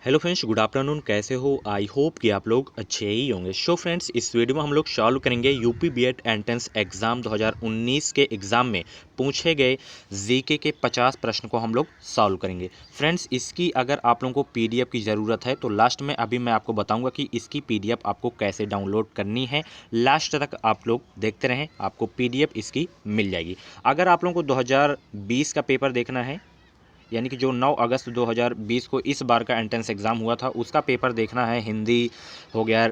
Hello friends, good afternoon. कैसे हो? I hope कि आप लोग अच्छे ही होंगे। सो फ्रेंड्स, इस वीडियो में हम लोग सॉल्व करेंगे यूपी बीएड एंट्रेंस एग्ज़ाम 2019 के एग्ज़ाम में पूछे गए जीके के 50 प्रश्न को हम लोग सॉल्व करेंगे। फ्रेंड्स, इसकी अगर आप लोगों को पीडीएफ की ज़रूरत है तो लास्ट में अभी मैं आपको बताऊंगा कि इसकी पीडीएफ आपको कैसे डाउनलोड करनी है। लास्ट तक आप लोग देखते रहें, आपको पीडीएफ इसकी मिल जाएगी। अगर आप लोगों को 2020 का पेपर देखना है, यानी कि जो 9 अगस्त 2020 को इस बार का एंट्रेंस एग्ज़ाम हुआ था, उसका पेपर देखना है, हिंदी हो गया,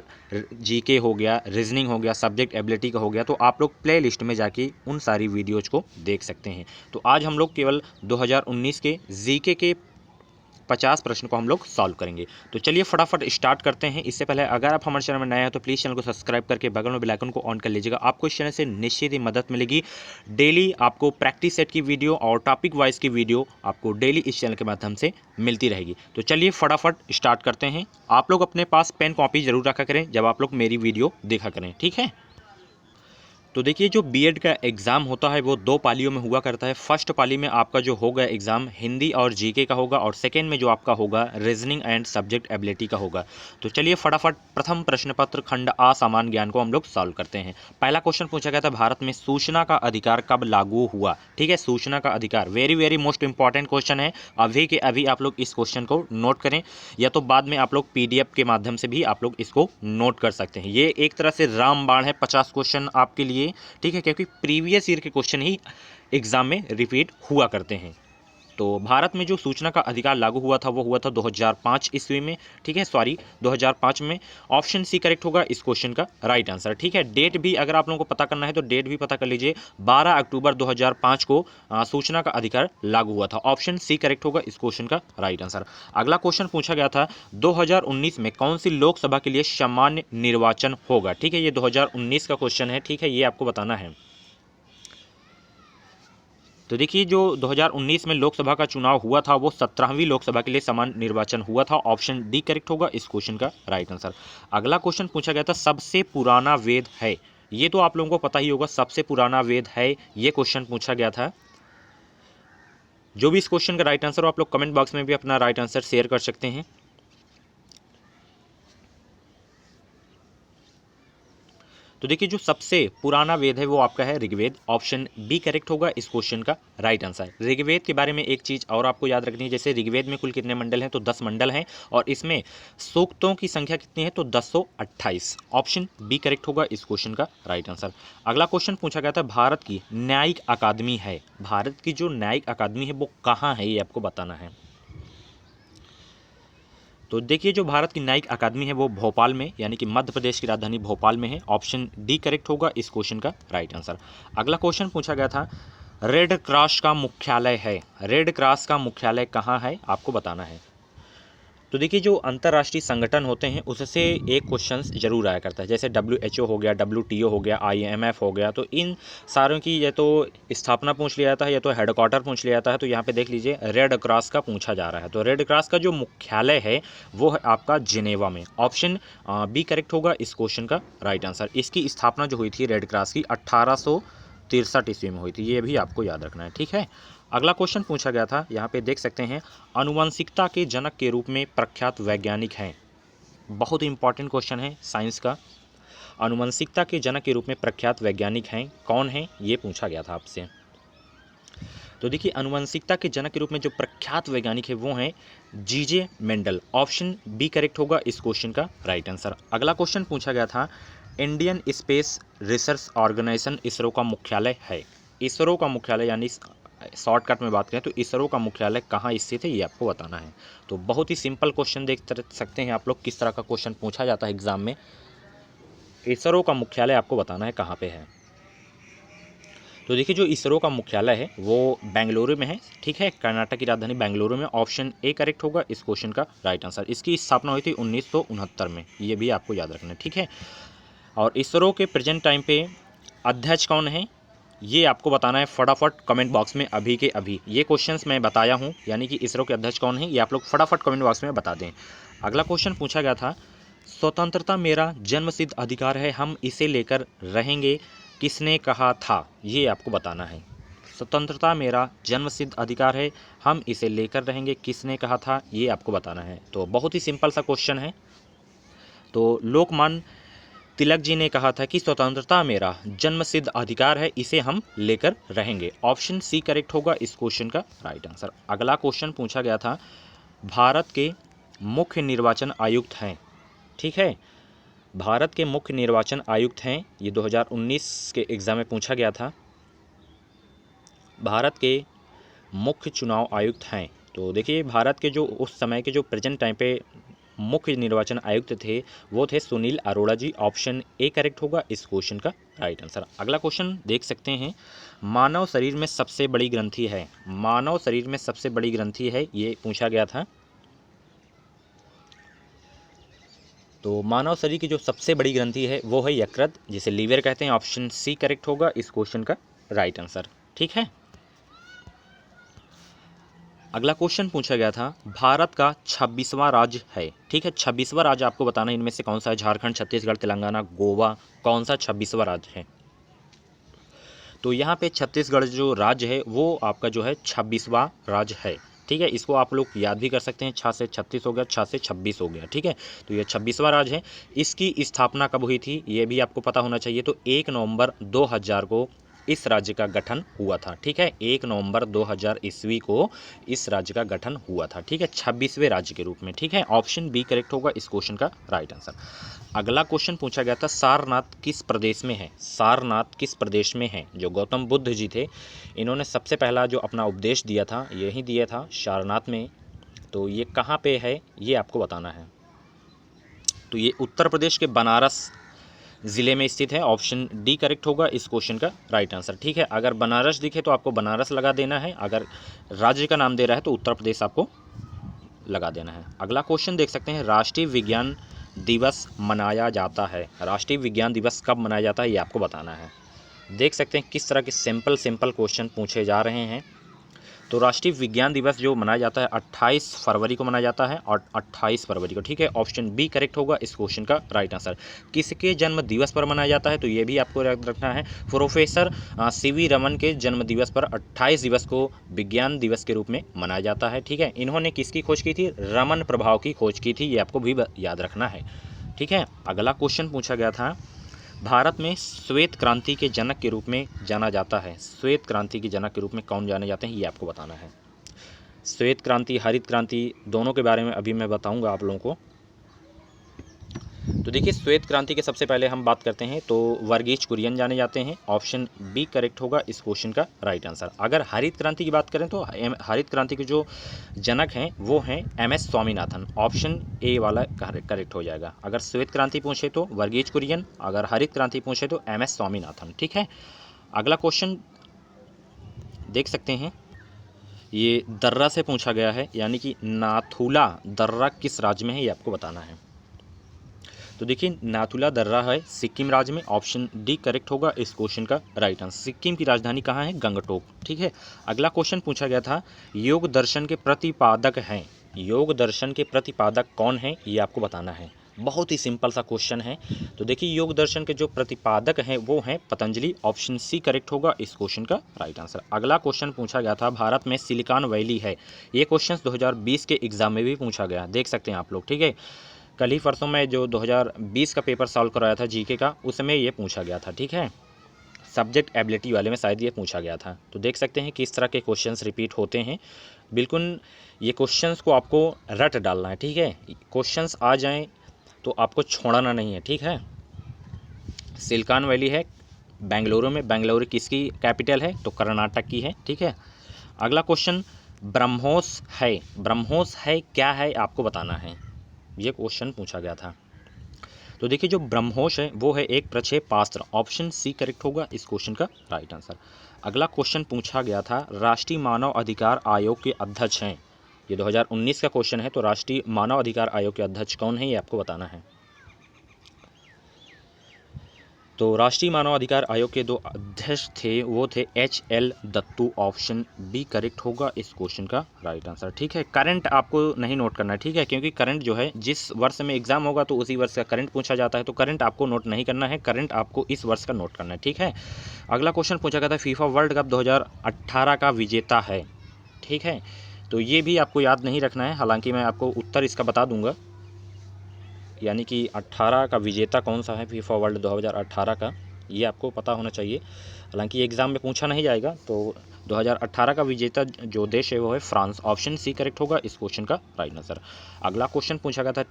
जीके हो गया, रीजनिंग हो गया, सब्जेक्ट एबिलिटी का हो गया, तो आप लोग प्ले लिस्ट में जाके उन सारी वीडियोज़ को देख सकते हैं। तो आज हम लोग केवल 2019 के जीके के 50 प्रश्न को हम लोग सॉल्व करेंगे। तो चलिए फटाफट स्टार्ट करते हैं। इससे पहले अगर आप हमारे चैनल में नए हैं तो प्लीज़ चैनल को सब्सक्राइब करके बगल में बेल आइकन को ऑन कर लीजिएगा। आपको इस चैनल से निश्चित ही मदद मिलेगी। डेली आपको प्रैक्टिस सेट की वीडियो और टॉपिक वाइज की वीडियो आपको डेली इस चैनल के माध्यम से मिलती रहेगी। तो चलिए फटाफट स्टार्ट करते हैं। आप लोग अपने पास पेन कॉपी जरूर रखा करें जब आप लोग मेरी वीडियो देखा करें, ठीक है। तो देखिए, जो बीएड का एग्ज़ाम होता है वो 2 पालियों में हुआ करता है। फर्स्ट पाली में आपका जो होगा एग्ज़ाम हिंदी और जीके का होगा, और सेकेंड में जो आपका होगा रीजनिंग एंड सब्जेक्ट एबिलिटी का होगा। तो चलिए फटाफट प्रथम प्रश्न पत्र खंड आ सामान्य ज्ञान को हम लोग सॉल्व करते हैं। पहला क्वेश्चन पूछा गया था, भारत में सूचना का अधिकार कब लागू हुआ? ठीक है, सूचना का अधिकार very very most important question है। अभी के अभी आप लोग इस क्वेश्चन को नोट करें, या तो बाद में आप लोग पीडीएफ के माध्यम से भी आप लोग इसको नोट कर सकते हैं। ये एक तरह से रामबाण है, 50 क्वेश्चन आपके लिए, ठीक है, क्योंकि प्रीवियस ईयर के क्वेश्चन ही एग्जाम में रिपीट हुआ करते हैं। तो भारत में जो सूचना का अधिकार लागू हुआ था वो हुआ था 2005 ईस्वी में, ठीक है, सॉरी 2005 में। ऑप्शन सी करेक्ट होगा इस क्वेश्चन का राइट आंसर, ठीक है। डेट भी अगर आप लोगों को पता करना है तो डेट भी पता कर लीजिए, 12 अक्टूबर 2005 को सूचना का अधिकार लागू हुआ था। ऑप्शन सी करेक्ट होगा इस क्वेश्चन का राइट आंसर। अगला क्वेश्चन पूछा गया था, 2019 में कौन सी लोकसभा के लिए सामान्य निर्वाचन होगा? ठीक है, ये 2019 का क्वेश्चन है, ठीक है, ये आपको बताना है। तो देखिए, जो 2019 में लोकसभा का चुनाव हुआ था वो 17वीं लोकसभा के लिए समान निर्वाचन हुआ था। ऑप्शन डी करेक्ट होगा इस क्वेश्चन का राइट आंसर। अगला क्वेश्चन पूछा गया था, सबसे पुराना वेद है? ये तो आप लोगों को पता ही होगा, सबसे पुराना वेद है, ये क्वेश्चन पूछा गया था। जो भी इस क्वेश्चन का राइट आंसर हो, आप लोग कमेंट बॉक्स में भी अपना राइट आंसर शेयर कर सकते हैं। तो देखिए, जो सबसे पुराना वेद है वो आपका है ऋग्वेद। ऑप्शन बी करेक्ट होगा इस क्वेश्चन का राइट आंसर। ऋग्वेद के बारे में एक चीज़ और आपको याद रखनी है, जैसे ऋग्वेद में कुल कितने मंडल हैं? तो 10 मंडल हैं, और इसमें सूक्तों की संख्या कितनी है? तो 1028। ऑप्शन बी करेक्ट होगा इस क्वेश्चन का राइट आंसर। अगला क्वेश्चन पूछा गया था, भारत की न्यायिक अकादमी है, भारत की जो न्यायिक अकादमी है वो कहाँ है, ये आपको बताना है। तो देखिए, जो भारत की न्यायिक अकादमी है वो भोपाल में, यानी कि मध्य प्रदेश की राजधानी भोपाल में है। ऑप्शन डी करेक्ट होगा इस क्वेश्चन का राइट आंसर। अगला क्वेश्चन पूछा गया था, रेड क्रॉस का मुख्यालय है, रेड क्रॉस का मुख्यालय कहाँ है, आपको बताना है। तो देखिए, जो अंतर्राष्ट्रीय संगठन होते हैं उससे एक क्वेश्चन जरूर आया करता है, जैसे WHO हो गया, WTO हो गया, IMF हो गया, तो इन सारों की या तो स्थापना पूछ लिया जाता है या तो हेडक्वार्टर पूछ लिया जाता है। तो यहाँ पे देख लीजिए, रेड क्रॉस का पूछा जा रहा है, तो रेड क्रॉस का जो मुख्यालय है वो है आपका जिनेवा में। ऑप्शन बी करेक्ट होगा इस क्वेश्चन का राइट आंसर। इसकी स्थापना जो हुई थी रेड क्रॉस की 1863 ईस्वी में हुई थी, ये भी आपको याद रखना है, ठीक है। अगला क्वेश्चन पूछा गया था, यहाँ पे देख सकते हैं, आनुवंशिकता के जनक के रूप में प्रख्यात वैज्ञानिक हैं। बहुत इंपॉर्टेंट क्वेश्चन है साइंस का। आनुवंशिकता के जनक के रूप में प्रख्यात वैज्ञानिक हैं, कौन हैं, ये पूछा गया था आपसे। तो देखिए, आनुवंशिकता के जनक के रूप में जो प्रख्यात वैज्ञानिक है वो हैं जीजे मेंडल। ऑप्शन बी करेक्ट होगा इस क्वेश्चन का राइट आंसर। अगला क्वेश्चन पूछा गया था, Indian space research organisation ISRO का मुख्यालय है। इसरो का मुख्यालय, यानी शॉर्टकट में बात करें तो इसरो का मुख्यालय कहाँ स्थित है, ये आपको बताना है। तो बहुत ही सिंपल क्वेश्चन देख सकते हैं आप लोग किस तरह का क्वेश्चन पूछा जाता है एग्जाम में। इसरो का मुख्यालय आपको बताना है कहाँ पे है। तो देखिए, जो इसरो का मुख्यालय है वो बेंगलुरु में है, ठीक है, कर्नाटक की राजधानी बेंगलुरु में। ऑप्शन ए करेक्ट होगा इस क्वेश्चन का राइट आंसर। इसकी स्थापना हुई थी 1969 में, ये भी आपको याद रखना है, ठीक है। और इसरो के प्रेजेंट टाइम पे अध्यक्ष कौन है, ये आपको बताना है फटाफट कमेंट बॉक्स में अभी के अभी। ये क्वेश्चंस मैं बताया हूँ, यानी कि इसरो के अध्यक्ष कौन है, ये आप लोग फटाफट कमेंट बॉक्स में बता दें। अगला क्वेश्चन पूछा गया था, स्वतंत्रता मेरा जन्मसिद्ध अधिकार है, हम इसे लेकर रहेंगे, किसने कहा था, ये आपको बताना है। स्वतंत्रता मेरा जन्मसिद्ध अधिकार है, हम इसे लेकर रहेंगे, किसने कहा था, ये आपको बताना है। तो बहुत ही सिंपल सा क्वेश्चन है। तो लोकमान्य तिलक जी ने कहा था कि स्वतंत्रता मेरा जन्मसिद्ध अधिकार है, इसे हम लेकर रहेंगे। ऑप्शन सी करेक्ट होगा इस क्वेश्चन का राइट आंसर। अगला क्वेश्चन पूछा गया था, भारत के मुख्य निर्वाचन आयुक्त हैं, ठीक है, भारत के मुख्य निर्वाचन आयुक्त हैं, ये 2019 के एग्ज़ाम में पूछा गया था। भारत के मुख्य चुनाव आयुक्त हैं, तो देखिए भारत के जो उस समय के जो प्रेजेंट टाइम पे मुख्य निर्वाचन आयुक्त थे वो थे सुनील अरोड़ा जी। ऑप्शन ए करेक्ट होगा इस क्वेश्चन का राइट आंसर। अगला क्वेश्चन देख सकते हैं, मानव शरीर में सबसे बड़ी ग्रंथि है, मानव शरीर में सबसे बड़ी ग्रंथि है, ये पूछा गया था। तो मानव शरीर की जो सबसे बड़ी ग्रंथि है वो है यकृत, जिसे लीवर कहते हैं। ऑप्शन सी करेक्ट होगा इस क्वेश्चन का राइट आंसर, ठीक है। अगला क्वेश्चन पूछा गया था, भारत का 26वां राज्य है, ठीक है, 26वां राज्य आपको बताना है इनमें से कौन सा है। झारखंड, छत्तीसगढ़, तेलंगाना, गोवा, कौन सा 26वां राज्य है। तो यहाँ पे छत्तीसगढ़ जो राज्य है वो आपका जो है 26वां राज्य है, ठीक है। इसको आप लोग याद भी कर सकते हैं, 6 से 36 हो गया, 6 से 26 हो गया, ठीक है। तो ये 26वां राज्य है। इसकी स्थापना कब हुई थी ये भी आपको पता होना चाहिए। तो 1 नवंबर 2000 को इस राज्य का गठन हुआ था, ठीक है। 1 नवंबर 2000 ईस्वी को इस राज्य का गठन हुआ था, ठीक है, 26वें राज्य के रूप में, ठीक है। ऑप्शन बी करेक्ट होगा इस क्वेश्चन का राइट आंसर। अगला क्वेश्चन पूछा गया था, सारनाथ किस प्रदेश में है, सारनाथ किस प्रदेश में है। जो गौतम बुद्ध जी थे इन्होंने सबसे पहला जो अपना उपदेश दिया था यही दिया था सारनाथ में। तो ये कहाँ पे है ये आपको बताना है। तो ये उत्तर प्रदेश के बनारस ज़िले में स्थित है। ऑप्शन डी करेक्ट होगा इस क्वेश्चन का राइट आंसर, ठीक है। अगर बनारस दिखे तो आपको बनारस लगा देना है, अगर राज्य का नाम दे रहा है तो उत्तर प्रदेश आपको लगा देना है। अगला क्वेश्चन देख सकते हैं, राष्ट्रीय विज्ञान दिवस मनाया जाता है, राष्ट्रीय विज्ञान दिवस कब मनाया जाता है ये आपको बताना है। देख सकते हैं किस तरह के सिंपल क्वेश्चन पूछे जा रहे हैं। तो राष्ट्रीय विज्ञान दिवस जो मनाया जाता है 28 फरवरी को मनाया जाता है, और 28 फरवरी को, ठीक है। ऑप्शन बी करेक्ट होगा इस क्वेश्चन का राइट आंसर। किसके जन्म दिवस पर मनाया जाता है तो ये भी आपको याद रखना है। प्रोफेसर सीवी रमन के जन्म दिवस पर 28 दिवस को विज्ञान दिवस के रूप में मनाया जाता है, ठीक है। इन्होंने किसकी खोज की थी, रमन प्रभाव की खोज की थी, ये आपको भी याद रखना है, ठीक है। अगला क्वेश्चन पूछा गया था, भारत में श्वेत क्रांति के जनक के रूप में जाना जाता है, श्वेत क्रांति के जनक के रूप में कौन जाने जाते हैं ये आपको बताना है। श्वेत क्रांति, हरित क्रांति, दोनों के बारे में अभी मैं बताऊंगा आप लोगों को। तो देखिए श्वेत क्रांति के सबसे पहले हम बात करते हैं तो वर्गीज कुरियन जाने जाते हैं। ऑप्शन बी करेक्ट होगा इस क्वेश्चन का राइट आंसर। अगर हरित क्रांति की बात करें तो हरित क्रांति के जो जनक हैं वो हैं MS स्वामीनाथन। ऑप्शन ए वाला करेक्ट हो जाएगा। अगर श्वेत क्रांति पूछे तो वर्गीज कुरियन, अगर हरित क्रांति पूछे तो MS स्वामीनाथन, ठीक है। अगला क्वेश्चन देख सकते हैं, ये दर्रा से पूछा गया है, यानी कि नाथुला दर्रा किस राज्य में है ये आपको बताना है। तो देखिए नाथुला दर्रा है सिक्किम राज्य में। ऑप्शन डी करेक्ट होगा इस क्वेश्चन का राइट आंसर। सिक्किम की राजधानी कहाँ है, गंगटोक, ठीक है। अगला क्वेश्चन पूछा गया था, योग दर्शन के प्रतिपादक हैं, योग दर्शन के प्रतिपादक कौन हैं ये आपको बताना है। बहुत ही सिंपल सा क्वेश्चन है। तो देखिए योग दर्शन के जो प्रतिपादक हैं वो हैं पतंजलि। ऑप्शन सी करेक्ट होगा इस क्वेश्चन का राइट आंसर। अगला क्वेश्चन पूछा गया था, भारत में सिलिकॉन वैली है, ये क्वेश्चन 2020 के एग्जाम में भी पूछा गया, देख सकते हैं आप लोग, ठीक है। कल ही परसों में जो 2020 का पेपर सॉल्व कराया था जीके का, उसमें ये पूछा गया था, ठीक है। सब्जेक्ट एबिलिटी वाले में शायद ये पूछा गया था। तो देख सकते हैं किस तरह के क्वेश्चंस रिपीट होते हैं। बिल्कुल ये क्वेश्चंस को आपको रट डालना है, ठीक है। क्वेश्चंस आ जाएं तो आपको छोड़ना नहीं है, ठीक है। सिलिकॉन वैली है बेंगलुरु में, बेंगलुरु किसकी कैपिटल है तो कर्नाटक की है, ठीक है। अगला क्वेश्चन, ब्रह्मोस है, ब्रह्मोस है क्या है आपको बताना है, ये क्वेश्चन पूछा गया था। तो देखिए जो ब्रह्मोस है वो है एक प्रक्षेपास्त्र। ऑप्शन सी करेक्ट होगा इस क्वेश्चन का राइट आंसर। अगला क्वेश्चन पूछा गया था, राष्ट्रीय मानव अधिकार आयोग के अध्यक्ष हैं, ये 2019 का क्वेश्चन है। तो राष्ट्रीय मानव अधिकार आयोग के अध्यक्ष कौन है ये आपको बताना है। तो राष्ट्रीय मानवाधिकार आयोग के 2 अध्यक्ष थे, वो थे HL Dattu. Option B correct होगा इस क्वेश्चन का राइट आंसर। ठीक है, करंट आपको नहीं नोट करना है, ठीक है, क्योंकि करंट जो है जिस वर्ष में एग्जाम होगा तो उसी वर्ष का करंट पूछा जाता है, तो करंट आपको नोट नहीं करना है, करंट आपको इस वर्ष का नोट करना है। ठीक है, अगला क्वेश्चन पूछा गया था फीफा वर्ल्ड कप 2018 का विजेता है। ठीक है, तो ये भी आपको याद नहीं रखना है, हालांकि मैं आपको उत्तर इसका बता दूंगा, यानी कि 18 का विजेता कौन सा है फीफा वर्ल्ड 2018 का, ये आपको पता होना चाहिए। हालांकि एग्ज़ाम में पूछा नहीं जाएगा, तो 2018 का विजेता जो देश है वो है फ्रांस। ऑप्शन सी करेक्ट होगा इस क्वेश्चन का राइट आंसर। अगला क्वेश्चन पूछा गया था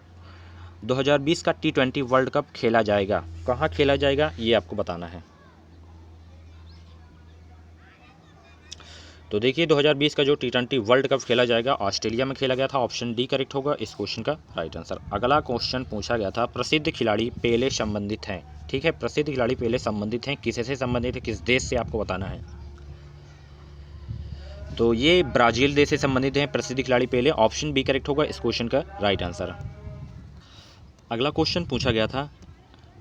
2020 का T20 वर्ल्ड कप खेला जाएगा, कहाँ खेला जाएगा ये आपको बताना है। तो देखिए 2020 का जो T20 वर्ल्ड कप खेला जाएगा ऑस्ट्रेलिया में खेला गया था। ऑप्शन डी करेक्ट होगा इस क्वेश्चन का राइट आंसर। अगला क्वेश्चन पूछा गया था प्रसिद्ध खिलाड़ी पेले संबंधित हैं। ठीक है, प्रसिद्ध खिलाड़ी पेले संबंधित हैं, किससे संबंधित है, किस देश से आपको बताना है। तो ये ब्राज़ील देश से संबंधित हैं प्रसिद्ध खिलाड़ी पेले। ऑप्शन बी करेक्ट होगा इस क्वेश्चन का राइट आंसर। अगला क्वेश्चन पूछा गया था,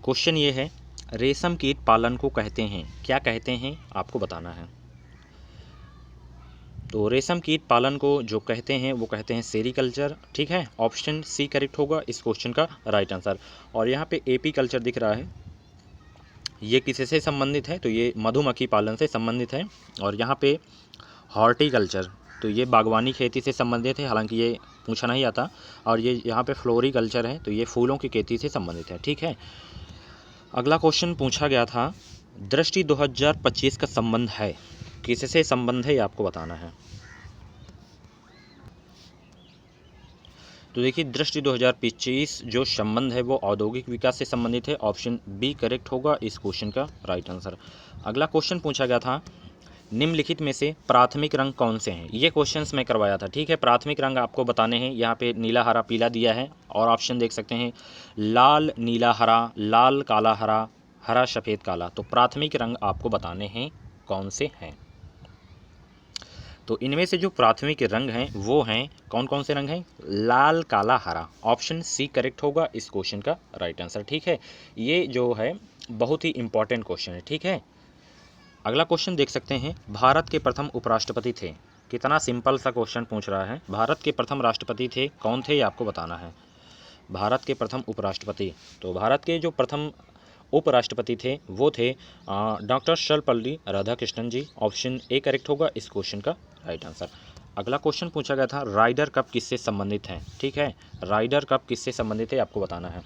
क्वेश्चन ये है रेशम कीट पालन को कहते हैं, क्या कहते हैं आपको बताना है। तो रेशम कीट पालन को जो कहते हैं वो कहते हैं सेरीकल्चर। ठीक है, ऑप्शन सी करेक्ट होगा इस क्वेश्चन का राइट आंसर। और यहाँ पे एपी कल्चर दिख रहा है, ये किससे संबंधित है, तो ये मधुमक्खी पालन से संबंधित है। और यहाँ पे हॉर्टिकल्चर, तो ये बागवानी खेती से संबंधित है, हालांकि ये पूछा नहीं आता। और ये यहाँ पे फ्लोरिकल्चर है, तो ये फूलों की खेती से संबंधित है। ठीक है, अगला क्वेश्चन पूछा गया था दृष्टि 2025 का संबंध है, किससे संबंध है ये आपको बताना है। तो देखिए दृष्टि 2025 जो संबंध है वो औद्योगिक विकास से संबंधित है। ऑप्शन बी करेक्ट होगा इस क्वेश्चन का राइट आंसर। अगला क्वेश्चन पूछा गया था निम्नलिखित में से प्राथमिक रंग कौन से हैं, ये क्वेश्चंस मैं करवाया था। ठीक है, प्राथमिक रंग आपको बताने हैं, यहाँ पे नीला हरा पीला दिया है और ऑप्शन देख सकते हैं लाल नीला हरा, लाल काला हरा, हरा सफ़ेद काला। तो प्राथमिक रंग आपको बताने हैं कौन से हैं। तो इनमें से जो प्राथमिक रंग हैं वो हैं कौन कौन से रंग हैं, लाल काला हरा। ऑप्शन सी करेक्ट होगा इस क्वेश्चन का राइट आंसर। ठीक है, ये जो है बहुत ही इंपॉर्टेंट क्वेश्चन है। ठीक है, अगला क्वेश्चन देख सकते हैं भारत के प्रथम उपराष्ट्रपति थे, कितना सिंपल सा क्वेश्चन पूछ रहा है। भारत के प्रथम राष्ट्रपति थे कौन थे ये आपको बताना है। भारत के प्रथम उपराष्ट्रपति, तो भारत के जो प्रथम उपराष्ट्रपति थे वो थे doctor Sarvepalli Radhakrishnan ji. Option A correct होगा इस क्वेश्चन का राइट आंसर। अगला क्वेश्चन पूछा गया था राइडर कप किससे संबंधित है। ठीक है, राइडर कप किससे संबंधित है आपको बताना है।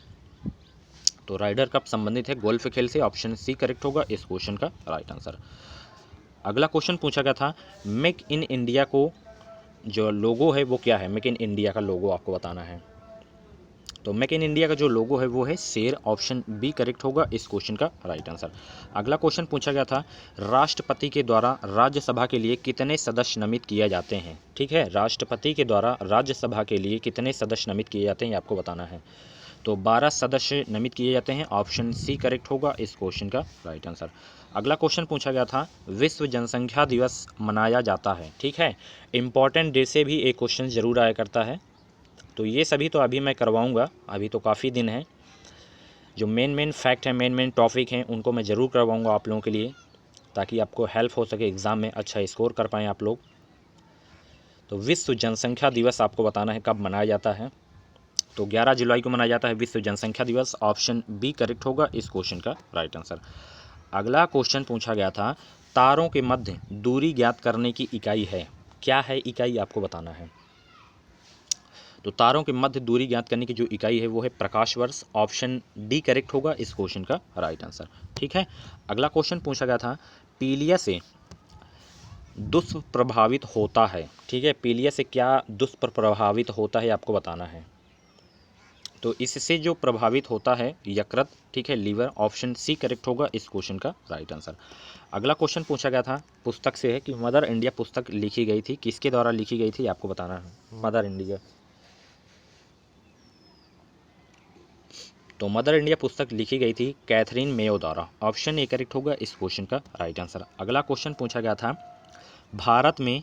तो राइडर कप संबंधित है गोल्फ खेल से। ऑप्शन सी करेक्ट होगा इस क्वेश्चन का राइट आंसर। अगला क्वेश्चन पूछा गया था मेक इन इंडिया को जो लोगो है वो क्या है, मेक इन इंडिया का लोगो आपको बताना है। तो मेक इन इंडिया का जो लोगो है वो है शेर। ऑप्शन बी करेक्ट होगा इस क्वेश्चन का राइट आंसर। अगला क्वेश्चन पूछा गया था राष्ट्रपति के द्वारा राज्यसभा के लिए कितने सदस्य नामित किए जाते हैं। ठीक है, राष्ट्रपति के द्वारा राज्यसभा के लिए कितने सदस्य नामित किए जाते हैं आपको बताना है। तो 12 सदस्य नामित किए जाते हैं। ऑप्शन सी करेक्ट होगा इस क्वेश्चन का राइट आंसर। अगला क्वेश्चन पूछा गया था विश्व जनसंख्या दिवस मनाया जाता है। ठीक है, इंपॉर्टेंट डे से भी एक क्वेश्चन जरूर आया करता है, तो ये सभी तो अभी मैं करवाऊंगा, अभी तो काफ़ी दिन है। जो मेन फैक्ट है, मेन टॉपिक हैं उनको मैं ज़रूर करवाऊंगा आप लोगों के लिए, ताकि आपको हेल्प हो सके एग्ज़ाम में अच्छा स्कोर कर पाएँ आप लोग। तो विश्व जनसंख्या दिवस आपको बताना है कब मनाया जाता है। तो 11 जुलाई को मनाया जाता है विश्व जनसंख्या दिवस। ऑप्शन बी करेक्ट होगा इस क्वेश्चन का राइट आंसर। अगला क्वेश्चन पूछा गया था तारों के मध्य दूरी ज्ञात करने की इकाई है, क्या है इकाई आपको बताना है। तो तारों के मध्य दूरी ज्ञात करने की जो इकाई है वो है प्रकाश वर्ष। ऑप्शन डी करेक्ट होगा इस क्वेश्चन का राइट आंसर। ठीक है, अगला क्वेश्चन पूछा गया था पीलिया से दुष्प्रभावित होता है। ठीक है, पीलिया से क्या दुष्प्रभावित होता है आपको बताना है। तो इससे जो प्रभावित होता है यकृत। ठीक है, लीवर। ऑप्शन सी करेक्ट होगा इस क्वेश्चन का राइट आंसर। अगला क्वेश्चन पूछा गया था पुस्तक से है कि मदर इंडिया पुस्तक लिखी गई थी, किसके द्वारा लिखी गई थी आपको बताना है। मदर इंडिया, तो मदर इंडिया पुस्तक लिखी गई थी कैथरीन मेयो द्वारा। ऑप्शन ए करेक्ट होगा इस क्वेश्चन का राइट आंसर। अगला क्वेश्चन पूछा गया था भारत में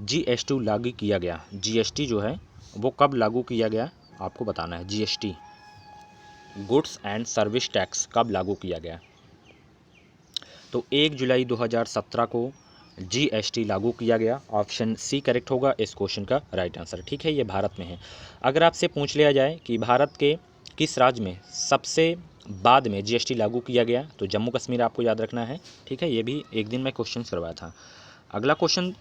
GST लागू किया गया, GST जो है वो कब लागू किया गया आपको बताना है। GST goods and service tax कब लागू किया गया? तो 1 जुलाई 2017 को जीएसटी लागू किया गया। ऑप्शन सी करेक्ट होगा इस क्वेश्चन का राइट आंसर। ठीक है, ये भारत में है। अगर आपसे पूछ लिया जाए कि भारत के किस राज्य में सबसे बाद में जीएसटी लागू किया गया, तो जम्मू कश्मीर आपको याद रखना है। ठीक है, ये भी एक दिन में क्वेश्चन करवाया था। अगला क्वेश्चन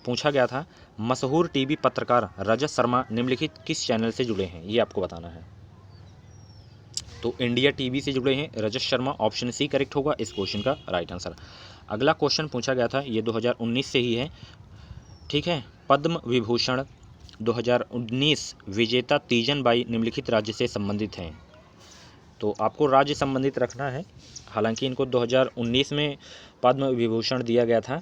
पूछा गया था, मशहूर टीवी पत्रकार रजत शर्मा निम्नलिखित किस चैनल से जुड़े हैं, ये आपको बताना है। तो इंडिया टीवी से जुड़े हैं Rajat Sharma. Option C correct होगा इस क्वेश्चन का राइट आंसर। अगला क्वेश्चन पूछा गया था, ये 2019 से ही है। ठीक है, पद्म विभूषण 2019 विजेता तीजन बाई निम्नलिखित राज्य से संबंधित हैं। तो आपको राज्य संबंधित रखना है। हालांकि इनको 2019 में पद्म विभूषण दिया गया था।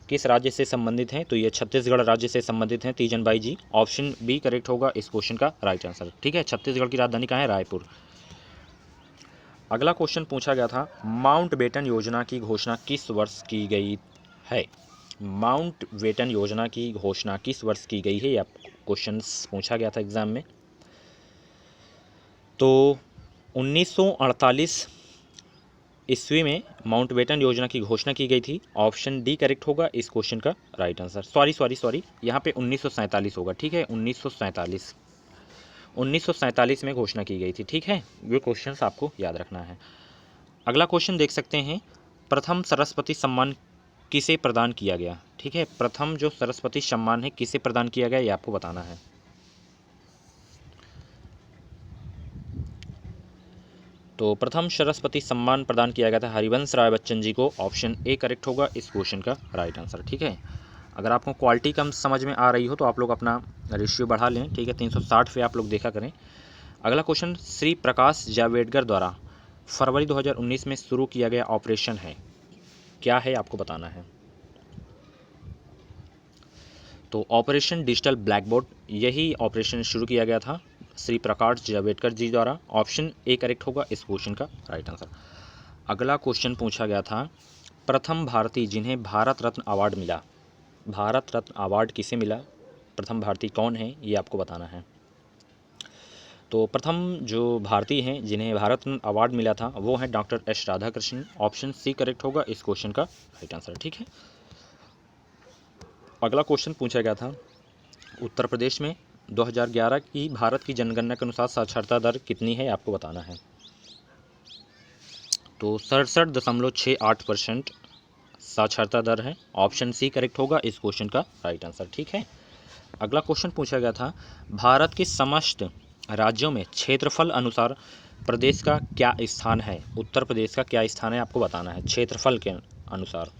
किस राज्य से संबंधित हैं, तो ये छत्तीसगढ़ राज्य से संबंधित हैं Teejan Bai ji. Option B correct होगा इस क्वेश्चन का राइट आंसर। ठीक है, छत्तीसगढ़ की राजधानी कहाँ है? रायपुर। अगला क्वेश्चन पूछा गया था, माउंट बेटन योजना की घोषणा किस वर्ष की गई है? माउंट बेटन योजना की घोषणा किस वर्ष की गई है, यह क्वेश्चन पूछा गया था एग्जाम में। तो 1948 ईस्वी में माउंट बेटन योजना की घोषणा की गई थी। ऑप्शन डी करेक्ट होगा इस क्वेश्चन का राइट आंसर। सॉरी, यहाँ पे 1947 होगा। ठीक है, 1947 में घोषणा की गई थी। ठीक है, ये क्वेश्चंस आपको याद रखना है। अगला क्वेश्चन देख सकते हैं, प्रथम सरस्वती सम्मान किसे प्रदान किया गया? ठीक है, प्रथम जो सरस्वती सम्मान है किसे प्रदान किया गया, ये आपको बताना है। तो प्रथम सरस्वती सम्मान प्रदान किया गया था हरिवंश राय बच्चन जी को। ऑप्शन ए करेक्ट होगा इस क्वेश्चन का राइट आंसर। ठीक है, अगर आपको क्वालिटी कम समझ में आ रही हो तो आप लोग अपना रेशियो बढ़ा लें। ठीक है, 360 पे आप लोग देखा करें। अगला क्वेश्चन, श्री प्रकाश जावड़ेकर द्वारा फरवरी 2019 में शुरू किया गया ऑपरेशन है, क्या है आपको बताना है। तो ऑपरेशन डिजिटल ब्लैक बोर्ड, यही ऑपरेशन शुरू किया गया था श्री प्रकाश जावड़ेकर जी द्वारा। ऑप्शन ए करेक्ट होगा इस क्वेश्चन का राइट आंसर। अगला क्वेश्चन पूछा गया था, प्रथम भारतीय जिन्हें भारत रत्न अवार्ड मिला, भारत रत्न अवार्ड किसे मिला, प्रथम भारतीय कौन है, ये आपको बताना है। तो प्रथम जो भारतीय हैं जिन्हें भारत रत्न अवार्ड मिला था वो हैं doctor S Radhakrishnan. Option C correct होगा इस क्वेश्चन का राइट आंसर। ठीक है, अगला क्वेश्चन पूछा गया था, उत्तर प्रदेश में 2011 की भारत की जनगणना के अनुसार साक्षरता दर कितनी है, आपको बताना है। तो 67.68% साक्षरता दर है। ऑप्शन सी करेक्ट होगा इस क्वेश्चन का राइट आंसर। ठीक है, अगला क्वेश्चन पूछा गया था, भारत के समस्त राज्यों में क्षेत्रफल अनुसार प्रदेश का क्या स्थान है, उत्तर प्रदेश का क्या स्थान है, आपको बताना है क्षेत्रफल के अनुसार।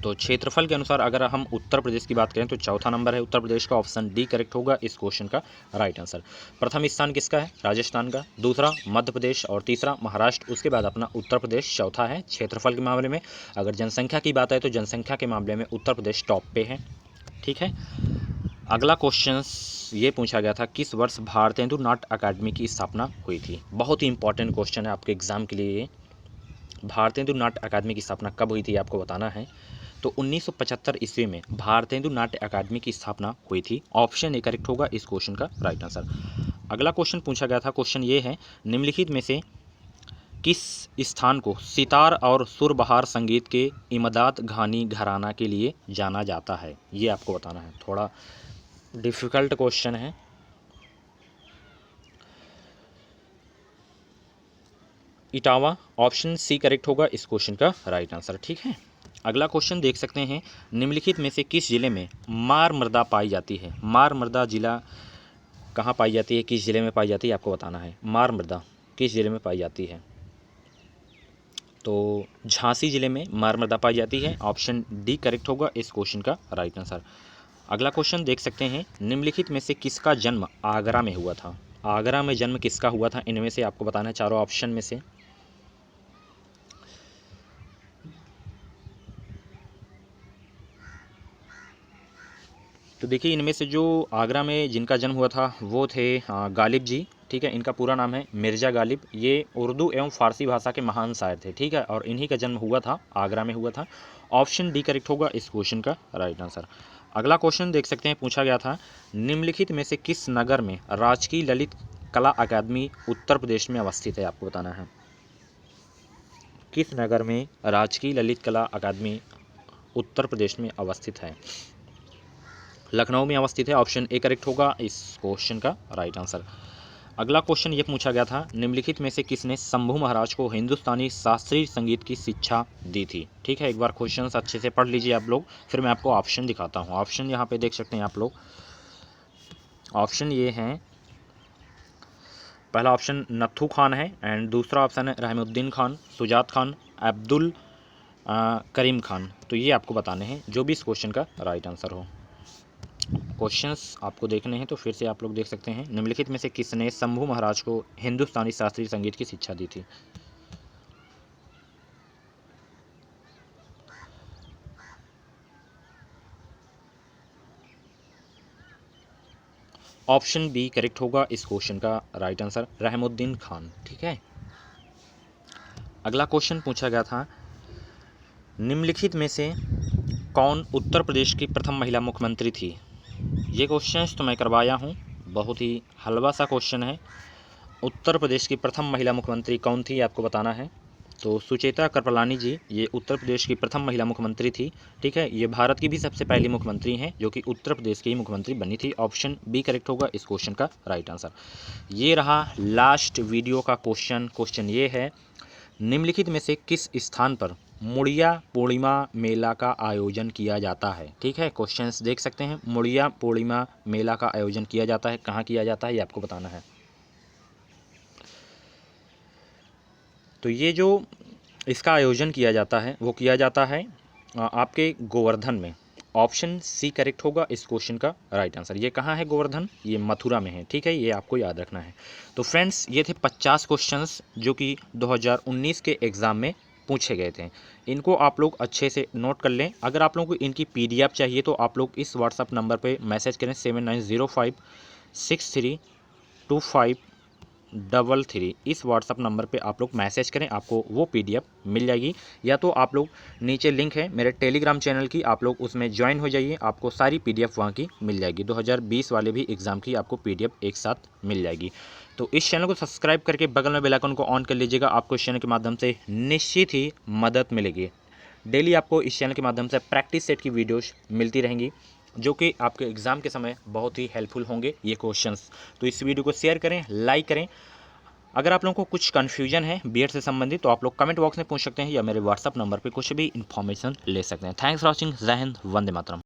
तो क्षेत्रफल के अनुसार अगर हम उत्तर प्रदेश की बात करें तो चौथा नंबर है उत्तर प्रदेश का। ऑप्शन डी करेक्ट होगा इस क्वेश्चन का राइट आंसर। प्रथम स्थान किसका है? राजस्थान का, दूसरा मध्य प्रदेश और तीसरा महाराष्ट्र, उसके बाद अपना उत्तर प्रदेश चौथा है क्षेत्रफल के मामले में। अगर जनसंख्या की बात है तो जनसंख्या के मामले में उत्तर प्रदेश टॉप पे है। ठीक है, अगला क्वेश्चन ये पूछा गया था, किस वर्ष भारतेंदु नाट्य अकादमी की स्थापना हुई थी? बहुत ही इंपॉर्टेंट क्वेश्चन है आपके एग्जाम के लिए। भारतेंदु नाट्य अकादमी की स्थापना कब हुई थी आपको बताना है। तो 1975 ईस्वी में भारतेंदु नाट्य अकादमी की स्थापना हुई थी। ऑप्शन ए करेक्ट होगा इस क्वेश्चन का राइट आंसर। अगला क्वेश्चन पूछा गया था, क्वेश्चन ये है, निम्नलिखित में से किस स्थान को सितार और सुरबहार संगीत के इमदाद घानी घराना के लिए जाना जाता है, ये आपको बताना है। थोड़ा डिफ़िकल्ट क्वेश्चन है। इटावा, ऑप्शन सी करेक्ट होगा इस क्वेश्चन का राइट आंसर। ठीक है, अगला क्वेश्चन देख सकते हैं, निम्नलिखित में से किस जिले में मार मृदा पाई जाती है? मार मृदा जिला कहाँ पाई जाती है, किस जिले में पाई जाती है, आपको बताना है। मार मृदा किस जिले में पाई जाती है? तो झांसी जिले में मार मृदा पाई जाती है। ऑप्शन डी करेक्ट होगा इस क्वेश्चन का राइट आंसर। अगला क्वेश्चन देख सकते हैं, निम्नलिखित में से किसका जन्म आगरा में हुआ था? आगरा में जन्म किसका हुआ था, इनमें से आपको बताना है चारों ऑप्शन में से। तो देखिए, इनमें से जो आगरा में जिनका जन्म हुआ था वो थे गालिब जी। ठीक है, इनका पूरा नाम है मिर्ज़ा गालिब। ये उर्दू एवं फ़ारसी भाषा के महान शायर थे। ठीक है, और इन्हीं का जन्म हुआ था, आगरा में हुआ था। ऑप्शन डी करेक्ट होगा इस क्वेश्चन का राइट आंसर। अगला क्वेश्चन देख सकते हैं, पूछा गया था, निम्नलिखित में से किस नगर में राजकीय ललित कला अकादमी उत्तर प्रदेश में अवस्थित है? आपको बताना है किस नगर में राजकीय ललित कला अकादमी उत्तर प्रदेश में अवस्थित है? लखनऊ में अवस्थित है। ऑप्शन ए करेक्ट होगा इस क्वेश्चन का राइट आंसर। अगला क्वेश्चन ये पूछा गया था, निम्नलिखित में से किसने शंभू महाराज को हिंदुस्तानी शास्त्रीय संगीत की शिक्षा दी थी? ठीक है, एक बार क्वेश्चन अच्छे से पढ़ लीजिए आप लोग, फिर मैं आपको ऑप्शन दिखाता हूँ। ऑप्शन यहाँ पे देख सकते हैं आप लोग। ऑप्शन ये हैं, पहला ऑप्शन नथु खान है एंड दूसरा ऑप्शन है रहमुद्दीन खान, सुजात खान, अब्दुल करीम खान। तो ये आपको बताने हैं जो भी इस क्वेश्चन का राइट आंसर हो। क्वेश्चंस आपको देखने हैं तो फिर से आप लोग देख सकते हैं, निम्नलिखित में से किसने शंभू महाराज को हिंदुस्तानी शास्त्रीय संगीत की शिक्षा दी थी? ऑप्शन बी करेक्ट होगा इस क्वेश्चन का राइट आंसर, रहमुद्दीन खान। ठीक है, अगला क्वेश्चन पूछा गया था, निम्नलिखित में से कौन उत्तर प्रदेश की प्रथम महिला मुख्यमंत्री थी? ये क्वेश्चन तो मैं करवाया हूँ, बहुत ही हलवा सा क्वेश्चन है। उत्तर प्रदेश की प्रथम महिला मुख्यमंत्री कौन थी आपको बताना है। तो सुचेता कृपलानी जी ये उत्तर प्रदेश की प्रथम महिला मुख्यमंत्री थी। ठीक है, ये भारत की भी सबसे पहली मुख्यमंत्री हैं जो कि उत्तर प्रदेश की ही मुख्यमंत्री बनी थी। ऑप्शन बी करेक्ट होगा इस क्वेश्चन का राइट आंसर। ये रहा लास्ट वीडियो का क्वेश्चन। क्वेश्चन ये है, निम्नलिखित में से किस स्थान पर मुड़िया पूर्णिमा मेला का आयोजन किया जाता है? ठीक है, क्वेश्चंस देख सकते हैं, मुड़िया पूर्णिमा मेला का आयोजन किया जाता है, कहाँ किया जाता है ये आपको बताना है। तो ये जो इसका आयोजन किया जाता है वो किया जाता है आपके गोवर्धन में। ऑप्शन सी करेक्ट होगा इस क्वेश्चन का राइट आंसर। ये कहाँ है गोवर्धन? ये मथुरा में है। ठीक है, ये आपको याद रखना है। तो फ्रेंड्स ये थे 50 क्वेश्चंस जो कि 2019 के एग्ज़ाम में पूछे गए थे। इनको आप लोग अच्छे से नोट कर लें। अगर आप लोगों को इनकी PDF चाहिए तो आप लोग इस व्हाट्सअप नंबर पे मैसेज करें 7905632533। इस व्हाट्सअप नंबर पे आप लोग मैसेज करें, आपको वो PDF मिल जाएगी। या तो आप लोग नीचे लिंक है मेरे टेलीग्राम चैनल की, आप लोग उसमें ज्वाइन हो जाइए, आपको सारी PDF वहाँ की मिल जाएगी। 2020 वाले भी एग्ज़ाम की आपको PDF एक साथ मिल जाएगी। तो इस चैनल को सब्सक्राइब करके बगल में बेल आइकन को ऑन कर लीजिएगा, आपको इस चैनल के माध्यम से निश्चित ही मदद मिलेगी। डेली आपको इस चैनल के माध्यम से प्रैक्टिस सेट की वीडियोस मिलती रहेंगी जो कि आपके एग्ज़ाम के समय बहुत ही हेल्पफुल होंगे ये क्वेश्चंस। तो इस वीडियो को शेयर करें, लाइक करें। अगर आप लोगों को कुछ कन्फ्यूजन है बीएड से संबंधित तो आप लोग कमेंट बॉक्स में पूछ सकते हैं या मेरे व्हाट्सअप नंबर पे कुछ भी इन्फॉर्मेशन ले सकते हैं। Thanks for watching. जय हिंद, वंदे मातरम।